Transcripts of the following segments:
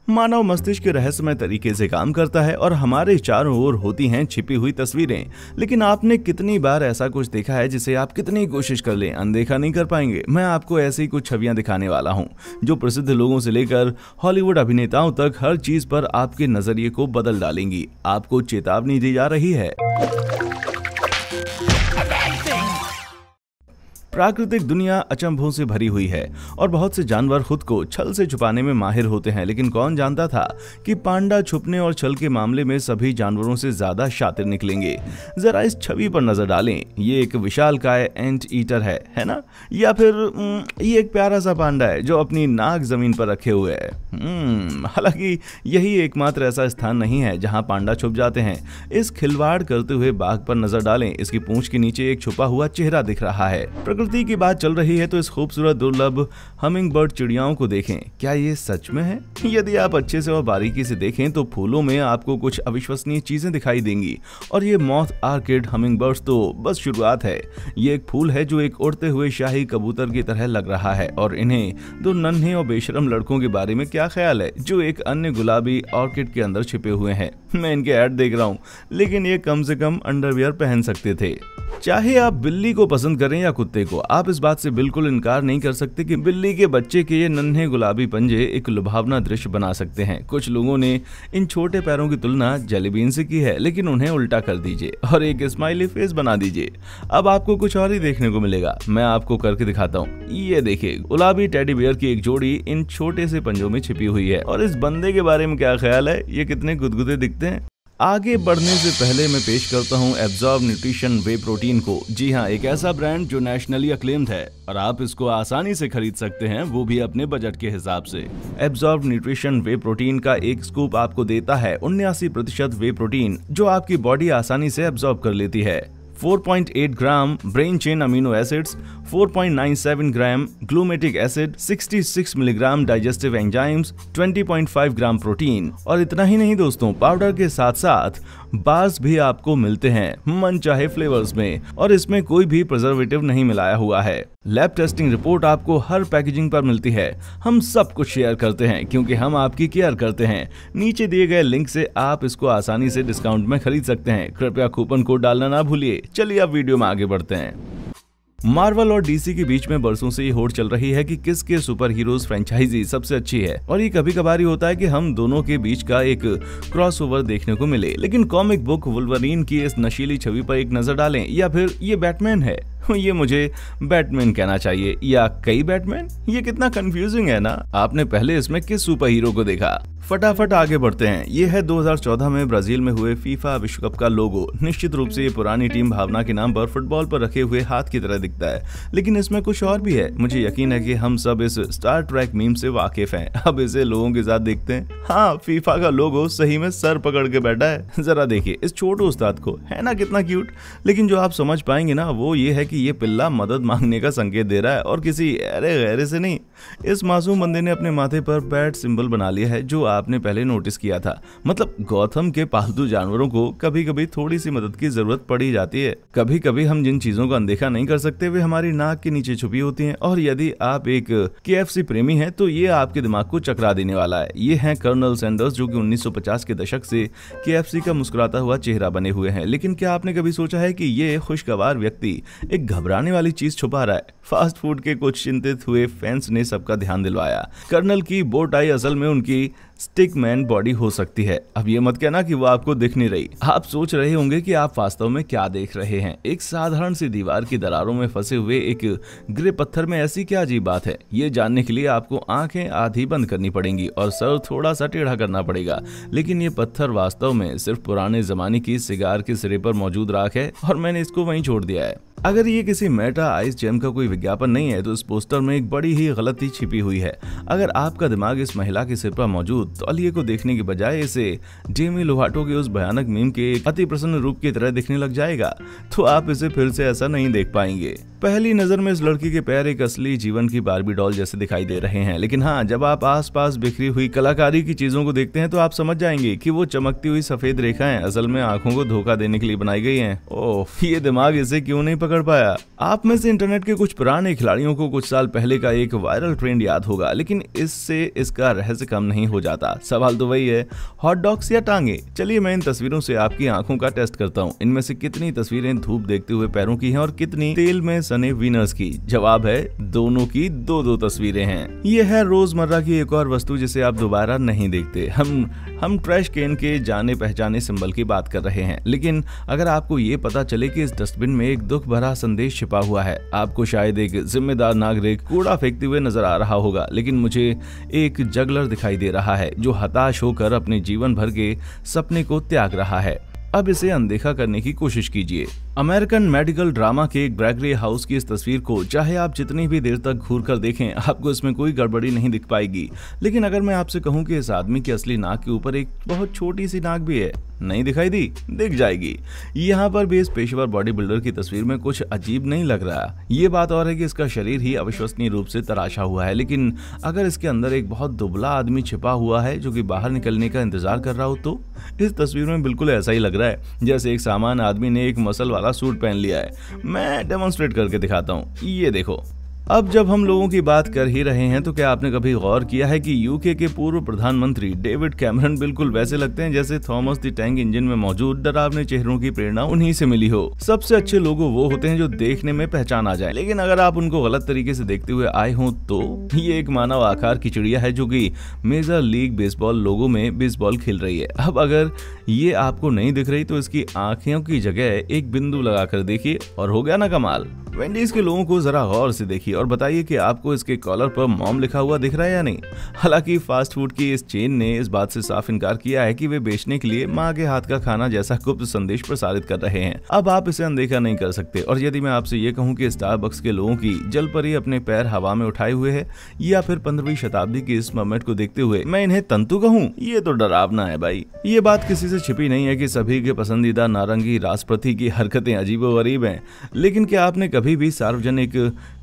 मानव मस्तिष्क रहस्यमय तरीके से काम करता है और हमारे चारों ओर होती हैं छिपी हुई तस्वीरें। लेकिन आपने कितनी बार ऐसा कुछ देखा है जिसे आप कितनी कोशिश कर लें अनदेखा नहीं कर पाएंगे। मैं आपको ऐसी ही कुछ छवियां दिखाने वाला हूं जो प्रसिद्ध लोगों से लेकर हॉलीवुड अभिनेताओं तक हर चीज पर आपके नजरिए को बदल डालेंगी। आपको चेतावनी दी जा रही है। प्राकृतिक दुनिया अचंभों से भरी हुई है और बहुत से जानवर खुद को छल से छुपाने में माहिर होते हैं। लेकिन कौन जानता था कि पांडा छुपने और छल के मामले में सभी जानवरों से ज्यादा शातिर निकलेंगे। जरा इस छवि पर नजर डालें। ये एक विशालकाय एंट ईटर है ना? या फिर ये एक प्यारा सा पांडा है जो अपनी नाक जमीन पर रखे हुए है। हालांकि यही एकमात्र ऐसा स्थान नहीं है जहां पांडा छुप जाते हैं। इस खिलवाड़ करते हुए बाघ पर नजर डालें। इसकी पूंछ के नीचे एक छुपा हुआ चेहरा दिख रहा है। प्रकृति की बात चल रही है तो इस खूबसूरत दुर्लभ हमिंग बर्ड चिड़ियाओं को देखें। क्या ये सच में है? यदि आप अच्छे से और बारीकी से देखें तो फूलों में आपको कुछ अविश्वसनीय चीजें दिखाई देंगी। और ये मॉथ आर्किड हमिंग बर्ड्स तो बस शुरुआत है। ये एक फूल है जो एक उड़ते हुए शाही कबूतर की तरह लग रहा है। और इन्हें दो नन्हे और बेशरम लड़कों के बारे में क्या ख्याल है जो एक अन्य गुलाबी ऑर्किड के अंदर छिपे हुए हैं? मैं इनके ऐड देख रहा हूँ, लेकिन ये कम से कम अंडरवियर पहन सकते थे। चाहे आप बिल्ली को पसंद करें या कुत्ते को, आप इस बात से बिल्कुल इनकार नहीं कर सकते कि बिल्ली के बच्चे के ये नन्हे गुलाबी पंजे एक लुभावना दृश्य बना सकते हैं। कुछ लोगों ने इन छोटे पैरों की तुलना जेलीबीन से की है, लेकिन उन्हें उल्टा कर दीजिए और एक स्माइली फेस बना दीजिए। अब आपको कुछ और ही देखने को मिलेगा। मैं आपको करके दिखाता हूँ। ये देखिए, गुलाबी टेडी बियर की एक जोड़ी इन छोटे से पंजों में छिपी हुई है। और इस बंदे के बारे में क्या ख्याल है? ये कितने गुदगुदे दिखते हैं। आगे बढ़ने से पहले मैं पेश करता हूं एब्जॉर्ब न्यूट्रिशन वे प्रोटीन को। जी हां, एक ऐसा ब्रांड जो नेशनली अक्लेम्ड है और आप इसको आसानी से खरीद सकते हैं, वो भी अपने बजट के हिसाब से। एब्जॉर्ब न्यूट्रिशन वे प्रोटीन का एक स्कूप आपको देता है 79% वे प्रोटीन जो आपकी बॉडी आसानी से एब्जॉर्ब कर लेती है। 4.8 gram branch chain amino acids, 4.97 gram glutamic acid, 66 milligram digestive enzymes, 20.5 gram protein. और इतना ही नहीं दोस्तों, पाउडर के साथ साथ बार्स भी आपको मिलते हैं मनचाहे फ्लेवर्स में और इसमें कोई भी प्रिजर्वेटिव नहीं मिलाया हुआ है। लैब टेस्टिंग रिपोर्ट आपको हर पैकेजिंग पर मिलती है। हम सब कुछ शेयर करते हैं क्योंकि हम आपकी केयर करते हैं। नीचे दिए गए लिंक से आप इसको आसानी से डिस्काउंट में खरीद सकते हैं। कृपया कूपन कोड डालना ना भूलिए। चलिए अब वीडियो में आगे बढ़ते हैं। मार्वल और डीसी के बीच में बरसों से ये होड़ चल रही है कि किसके सुपर हीरोज फ्रेंचाइजी सबसे अच्छी है। और ये कभी कभार ही होता है कि हम दोनों के बीच का एक क्रॉसओवर देखने को मिले। लेकिन कॉमिक बुक वुल्वरीन की इस नशीली छवि पर एक नजर डालें, या फिर ये बैटमैन है, ये मुझे बैटमैन कहना चाहिए या कई बैटमैन, ये कितना कंफ्यूजिंग है ना। आपने पहले इसमें किस सुपर हीरो को देखा? फटाफट आगे बढ़ते हैं। ये है 2014 में ब्राजील में हुए फीफा विश्व कप का लोगो। निश्चित रूप से ये पुरानी टीम भावना के नाम पर फुटबॉल पर रखे हुए हाथ की तरह दिखता है, लेकिन इसमें कुछ और भी है। मुझे यकीन है कि हम सब इस स्टार ट्रैक मीम से वाकिफ हैं। अब इसे लोगों के साथ देखते हैं। हाँ, फीफा का लोगो सही में सर पकड़ के बैठा है। जरा देखिए इस छोटे उस्ताद को, है ना कितना क्यूट। लेकिन जो आप समझ पाएंगे ना वो ये है कि ये पिल्ला मदद मांगने का संकेत दे रहा है और किसी अरे गहरे से नहीं। इस मासूम बंदे ने अपने माथे पर बैट सिंबल बना लिया है जो आपने पहले नोटिस किया था। मतलब गौतम के पालतू जानवरों को कभी कभी थोड़ी सी मदद की जरूरत पड़ ही जाती है। कभी कभी हम जिन चीजों का अनदेखा नहीं कर सकते वे हमारी नाक के नीचे छुपी होती हैं। और यदि आप एक KFC प्रेमी हैं तो ये आपके दिमाग को चकरा देने वाला है। ये हैं कर्नल सैंडर्स जो कि 1950 के दशक से KFC का मुस्कुराता हुआ चेहरा बने हुए हैं। लेकिन क्या आपने कभी सोचा है कि ये खुशगवार व्यक्ति एक घबराने वाली चीज छुपा रहा है? फास्ट फूड के कुछ चिंतित हुए फैंस ने सबका ध्यान दिलवाया। कर्नल की बो टाई असल में उनकी स्टिकमैन बॉडी हो सकती है। अब ये मत कहना कि वो आपको दिख नहीं रही। आप सोच रहे होंगे कि आप वास्तव में क्या देख रहे हैं। एक साधारण सी दीवार की दरारों में फंसे हुए एक ग्रे पत्थर में ऐसी क्या अजीब बात है? ये जानने के लिए आपको आंखें आधी बंद करनी पड़ेंगी और सर थोड़ा सा टेढ़ा करना पड़ेगा। लेकिन ये पत्थर वास्तव में सिर्फ पुराने जमाने की सिगार के सिरे पर मौजूद राख है और मैंने इसको वहीं छोड़ दिया है। अगर ये किसी मेटा आइस जेम का कोई विज्ञापन नहीं है तो इस पोस्टर में एक बड़ी ही गलती छिपी हुई है। अगर आपका दिमाग इस महिला के सिर पर मौजूद तौलिए को देखने के बजाय इसे डेमी लोवाटो के उस भयानक मीम के अति प्रसन्न रूप की तरह दिखने लग जाएगा तो आप इसे फिर से ऐसा नहीं देख पाएंगे। पहली नजर में इस लड़की के पैर एक असली जीवन की बार्बी डॉल जैसे दिखाई दे रहे हैं। लेकिन हाँ, जब आप आसपास बिखरी हुई कलाकारी की चीजों को देखते हैं तो आप समझ जाएंगे कि वो चमकती हुई सफेद रेखाएं असल में आंखों को धोखा देने के लिए बनाई गई हैं। ओह, ये दिमाग इसे क्यों नहीं पकड़ पाया। आप में से इंटरनेट के कुछ पुराने खिलाड़ियों को कुछ साल पहले का एक वायरल ट्रेंड याद होगा, लेकिन इससे इसका रहस्य कम नहीं हो जाता। सवाल तो वही है, हॉट डॉग्स या टांगे? चलिए मैं इन तस्वीरों से आपकी आंखों का टेस्ट करता हूँ। इनमें से कितनी तस्वीरें धूप देखते हुए पैरों की हैं और कितनी तेल में सने विनर्स की? जवाब है दोनों की दो तस्वीरें हैं। ये है रोजमर्रा की एक और वस्तु जिसे आप दोबारा नहीं देखते। हम ट्रैश कैन के जाने पहचाने सिंबल की बात कर रहे हैं, लेकिन अगर आपको ये पता चले कि इस डस्टबिन में एक दुख भरा संदेश छिपा हुआ है, आपको शायद एक जिम्मेदार नागरिक कूड़ा फेंकते हुए नजर आ रहा होगा, लेकिन मुझे एक जगलर दिखाई दे रहा है जो हताश होकर अपने जीवन भर के सपने को त्याग रहा है। अब इसे अनदेखा करने की कोशिश कीजिए। अमेरिकन मेडिकल ड्रामा के एक ब्रैगरी हाउस की इस तस्वीर को चाहे आप जितनी भी देर तक घूर कर देखें, आपको इसमें कोई गड़बड़ी नहीं दिख पाएगी। लेकिन अगर मैं आपसे कहूं कि इस आदमी की असली नाक के ऊपर एक बहुत छोटी सी नाक भी है, नहीं दिखाई दी? दिख जाएगी। यहाँ पर भी इस पेशेवर बॉडी बिल्डर की तस्वीर में कुछ अजीब नहीं लग रहा। ये बात और है कि इसका शरीर ही अविश्वसनीय रूप से तराशा हुआ है, लेकिन अगर इसके अंदर एक बहुत दुबला आदमी छिपा हुआ है जो कि बाहर निकलने का इंतजार कर रहा हो, तो इस तस्वीर में बिल्कुल ऐसा ही लग रहा है जैसे एक सामान्य आदमी ने एक मसल वाला सूट पहन लिया है। मैं डेमोन्स्ट्रेट करके दिखाता हूँ, ये देखो। अब जब हम लोगों की बात कर ही रहे हैं, तो क्या आपने कभी गौर किया है कि यूके के पूर्व प्रधानमंत्री डेविड कैमरन बिल्कुल वैसे लगते हैं जैसे थॉमस द टैंक इंजन में मौजूद डरावने चेहरों की प्रेरणा उन्हीं से मिली हो। सबसे अच्छे लोग वो होते हैं जो देखने में पहचान आ जाए, लेकिन अगर आप उनको गलत तरीके से देखते हुए आए हों तो ये एक मानव आकार की चिड़िया है जो कि मेजर लीग बेसबॉल लोगो में बेसबॉल खेल रही है। अब अगर ये आपको नहीं दिख रही तो इसकी आंखों की जगह एक बिंदु लगाकर देखिए और हो गया ना कमाल। वेंडीज के लोगों को जरा गौर से देखिए और बताइए कि आपको इसके कॉलर पर मॉम लिखा हुआ दिख रहा है या नहीं। हालांकि फास्ट फूड की इस चेन ने इस बात से साफ इनकार किया है कि वे बेचने के लिए माँ के हाथ का खाना जैसा गुप्त संदेश प्रसारित कर रहे हैं। अब आप इसे अनदेखा नहीं कर सकते। और यदि मैं आपसे ये कहूँ कि स्टारबक्स के लोगों की जलपरी अपने पैर हवा में उठाए हुए है, या फिर 15वीं शताब्दी की इस मोमेंट को देखते हुए मैं इन्हें तंतु कहूँ, ये तो डरावना है भाई। ये बात किसी से छिपी नहीं है कि सभी के पसंदीदा नारंगी राष्ट्रपति की हरकतें अजीबोगरीब हैं, लेकिन क्या आपने कभी भी सार्वजनिक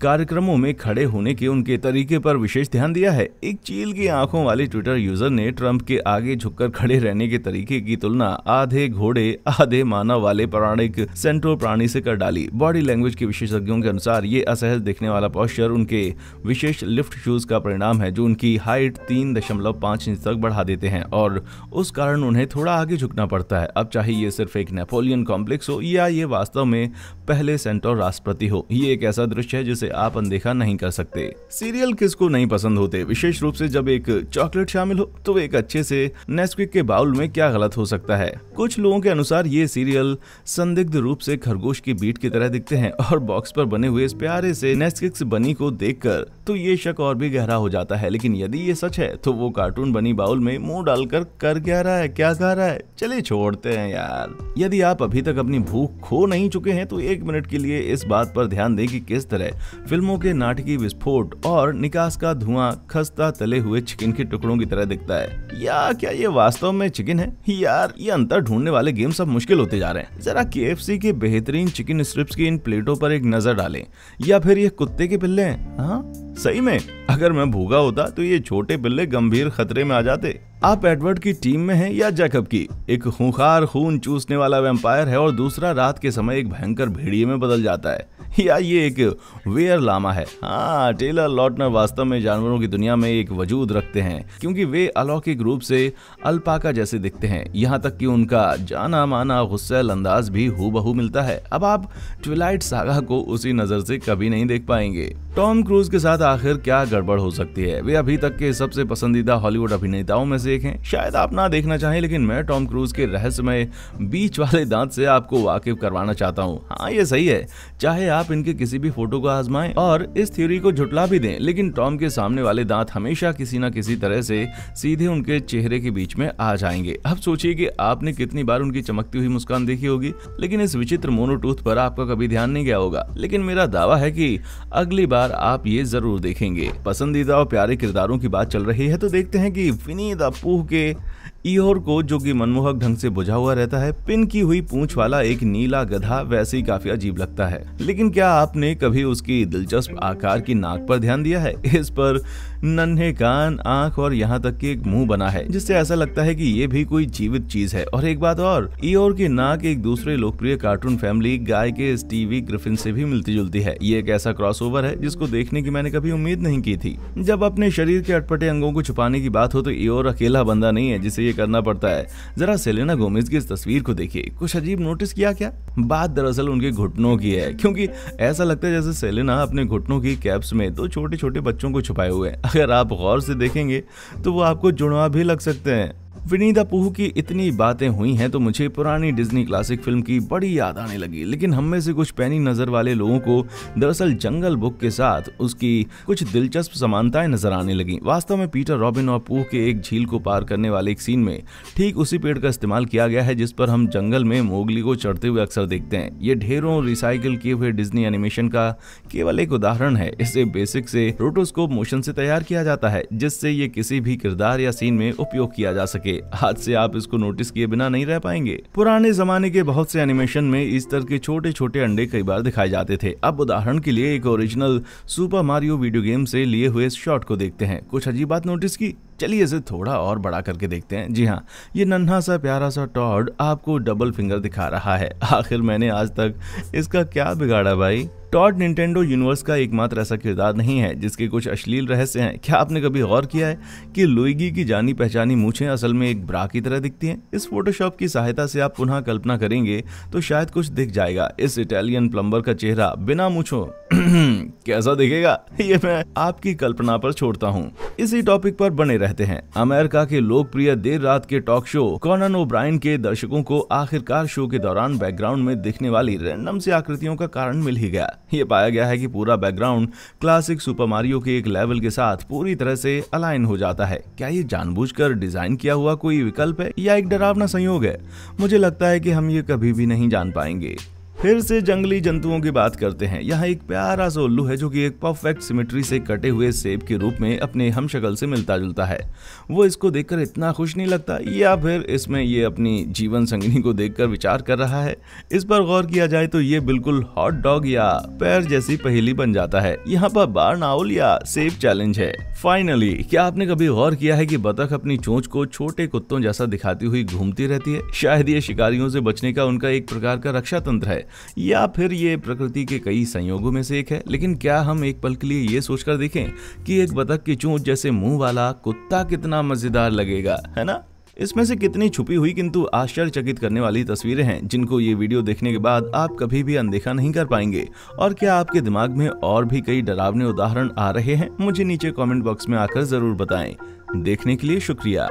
कार्यक्रमों में खड़े होने के उनके तरीके पर विशेष ध्यान दिया है? एक चील की आंखों वाले ट्विटर यूजर ने ट्रंप के आगे झुककर खड़े रहने के तरीके की तुलना आधे घोड़े आधे मानव वाले पौराणिक सेंट्रो प्राणी से कर डाली। बॉडी लैंग्वेज के विशेषज्ञों के अनुसार ये असहज दिखने वाला पोस्चर उनके विशेष लिफ्ट शूज का परिणाम है जो उनकी हाइट 3.5 इंच तक बढ़ा देते हैं और उस कारण उन्हें थोड़ा आगे झुकना पड़ता है। अब चाहे ये सिर्फ एक नेपोलियन कॉम्प्लेक्स हो या ये वास्तव में पहले सेंट्रो राष्ट्रपति हो, ये एक ऐसा दृश्य है जिसे आप अनदेखा नहीं कर सकते। सीरियल किसको नहीं पसंद होते, विशेष रूप से जब एक चॉकलेट शामिल हो। तो एक अच्छे से नेस्क्विक के बाउल में क्या गलत हो सकता है? कुछ लोगों के अनुसार ये सीरियल संदिग्ध रूप से खरगोश की बीट की तरह दिखते हैं और बॉक्स पर बने हुए इस प्यारे से नेस्क्विक बनी को देखकर तो ये शक और भी गहरा हो जाता है। लेकिन यदि ये सच है तो वो कार्टून बनी बाउल में मुंह डालकर कर क्या रहा है, क्या खा रहा है? चलिए छोड़ते हैं यार। यदि आप अभी तक अपनी भूख खो नहीं चुके हैं तो 1 मिनट के लिए इस बात पर ध्यान दें कि किस तरह फिल्मों के नाटकीय विस्फोट और निकास का धुआं खस्ता तले हुए चिकन के टुकड़ों की तरह दिखता है। या क्या ये वास्तव में चिकन है? यार ये अंतर ढूंढने वाले गेम सब मुश्किल होते जा रहे हैं। जरा KFC के बेहतरीन चिकन स्ट्रिप्स की इन प्लेटों पर एक नजर डालें, या फिर ये कुत्ते के पिल्ले हैं? हाँ सही में, अगर मैं भूखा होता तो ये छोटे पिल्ले गंभीर खतरे में आ जाते। आप एडवर्ड की टीम में हैं या जैकब की? एक खूंखार खून चूसने वाला वैम्पायर है और दूसरा रात के समय एक भयंकर भेड़िए में बदल जाता है, या ये एक वेयर लामा है? हाँ, टेलर लॉटनर वास्तव में जानवरों की दुनिया में एक वजूद रखते हैं क्योंकि वे अलौकिक रूप से अल्पाका जैसे दिखते हैं, यहाँ तक कि उनका जाना माना गुस्सैल अंदाज भी हूबहू मिलता है। अब आप ट्विलाइट सागा को उसी नजर से कभी नहीं देख पाएंगे। टॉम क्रूज के साथ आखिर क्या गड़बड़ हो सकती है? वे अभी तक के सबसे पसंदीदा हॉलीवुड अभिनेताओं में से एक हैं। शायद आप ना देखना चाहें, लेकिन मैं टॉम क्रूज के रहस्यमय बीच वाले दांत से आपको वाकिफ करवाना चाहता हूँ। हाँ ये सही है, चाहे आप इनके किसी भी फोटो को आजमाएं और इस थ्योरी को झुटला भी दें, लेकिन टॉम के सामने वाले दांत हमेशा किसी न किसी तरह से सीधे उनके चेहरे के बीच में आ जाएंगे। अब सोचिए कि आपने कितनी बार उनकी चमकती हुई मुस्कान देखी होगी, लेकिन इस विचित्र मोनोटूथ पर आपका कभी ध्यान नहीं गया होगा। लेकिन मेरा दावा है कि अगली बार आप ये जरूर देखेंगे। पसंदीदा और प्यारे किरदारों की बात चल रही है तो देखते हैं कि विनी द पूह के ईहोर को, जो कि मनमोहक ढंग से बुझा हुआ रहता है, पिन की हुई पूंछ वाला एक नीला गधा वैसे ही काफी अजीब लगता है। लेकिन क्या आपने कभी उसकी दिलचस्प आकार की नाक पर ध्यान दिया है? इस पर नन्हे कान, आंख और यहाँ तक कि एक मुंह बना है जिससे ऐसा लगता है कि ये भी कोई जीवित चीज है। और एक बात और, ईयोर की नाक एक दूसरे लोकप्रिय कार्टून फैमिली गाय के स्टीवी ग्रिफिन से भी मिलती जुलती है। ये एक ऐसा क्रॉसओवर है जिसको देखने की मैंने कभी उम्मीद नहीं की थी। जब अपने शरीर के अटपटे अंगों को छुपाने की बात हो तो ईयोर अकेला बंदा नहीं है जिसे ये करना पड़ता है। जरा सेलेना गोमेज की इस तस्वीर को देखिए। कुछ अजीब नोटिस किया क्या? बात दरअसल उनके घुटनों की है, क्योंकि ऐसा लगता है जैसे सेलेना अपने घुटनों की कैप्स में दो छोटे छोटे बच्चों को छुपाए हुए हैं। अगर आप गौर से देखेंगे तो वो आपको जुड़वा भी लग सकते हैं। विनी द पूह की इतनी बातें हुई हैं तो मुझे पुरानी डिज्नी क्लासिक फिल्म की बड़ी याद आने लगी, लेकिन हम में से कुछ पैनी नजर वाले लोगों को दरअसल जंगल बुक के साथ उसकी कुछ दिलचस्प समानताएं नजर आने लगी। वास्तव में पीटर रॉबिन और पूह के एक झील को पार करने वाले एक सीन में ठीक उसी पेड़ का इस्तेमाल किया गया है जिस पर हम जंगल में मोगली को चढ़ते हुए अक्सर देखते हैं। ये ढेरों रिसाइकिल किए हुए डिज्नी एनिमेशन का केवल एक उदाहरण है। इसे बेसिक से रोटोस्कोप मोशन से तैयार किया जाता है जिससे ये किसी भी किरदार या सीन में उपयोग किया जा सके। आज से आप इसको नोटिस किए बिना नहीं रह पाएंगे। पुराने जमाने के बहुत से एनिमेशन में इस तरह के छोटे छोटे अंडे कई बार दिखाए जाते थे। अब उदाहरण के लिए एक original super Mario video game से लिए हुए इस शॉट को देखते हैं। कुछ अजीब बात नोटिस की? चलिए इसे थोड़ा और बड़ा करके देखते हैं। जी हाँ, ये नन्हा सा प्यारा सा टॉड आपको डबल फिंगर दिखा रहा है। आखिर मैंने आज तक इसका क्या बिगाड़ा भाई? टॉड निंटेंडो यूनिवर्स का एकमात्र ऐसा किरदार नहीं है जिसके कुछ अश्लील रहस्य हैं। क्या आपने कभी गौर किया है कि लुइगी की जानी पहचानी मूछें असल में एक ब्रा की तरह दिखती हैं? इस फोटोशॉप की सहायता से आप पुनः कल्पना करेंगे तो शायद कुछ दिख जाएगा। इस इटालियन प्लम्बर का चेहरा बिना मूछों कैसा दिखेगा, ये मैं आपकी कल्पना पर छोड़ता हूँ। इसी टॉपिक पर बने रहते हैं। अमेरिका के लोकप्रिय देर रात के टॉक शो कॉनन ओब्रायन के दर्शकों को आखिरकार शो के दौरान बैकग्राउंड में दिखने वाली रैंडम सी आकृतियों का कारण मिल ही गया। ये पाया गया है कि पूरा बैकग्राउंड क्लासिक सुपर मारियो के एक लेवल के साथ पूरी तरह से अलाइन हो जाता है। क्या ये जानबूझकर डिजाइन किया हुआ कोई विकल्प है या एक डरावना संयोग है? मुझे लगता है कि हम ये कभी भी नहीं जान पाएंगे। फिर से जंगली जंतुओं की बात करते हैं। यहाँ एक प्यारा सा उल्लू है जो कि एक परफेक्ट सिमेट्री से कटे हुए सेब के रूप में अपने हमशक्ल से मिलता जुलता है। वो इसको देखकर इतना खुश नहीं लगता, या फिर इसमें ये अपनी जीवन संगिनी को देखकर विचार कर रहा है? इस पर गौर किया जाए तो ये बिल्कुल हॉट डॉग या पैर जैसी पहेली बन जाता है। यहाँ पर बार्न आउल या सेब चैलेंज है। फाइनली, क्या आपने कभी गौर किया है कि बतख अपनी चोंच को छोटे कुत्तों जैसा दिखाती हुई घूमती रहती है? शायद ये शिकारियों से बचने का उनका एक प्रकार का रक्षा तंत्र है, या फिर ये प्रकृति के कई संयोगों में से एक है। लेकिन क्या हम एक पल के लिए ये सोचकर देखें कि एक बतख की चोंच जैसे मुंह वाला कुत्ता कितना मजेदार लगेगा, है ना? इसमें से कितनी छुपी हुई किंतु आश्चर्यचकित करने वाली तस्वीरें हैं जिनको ये वीडियो देखने के बाद आप कभी भी अनदेखा नहीं कर पाएंगे। और क्या आपके दिमाग में और भी कई डरावने उदाहरण आ रहे हैं? मुझे नीचे कमेंट बॉक्स में आकर जरूर बताएं। देखने के लिए शुक्रिया।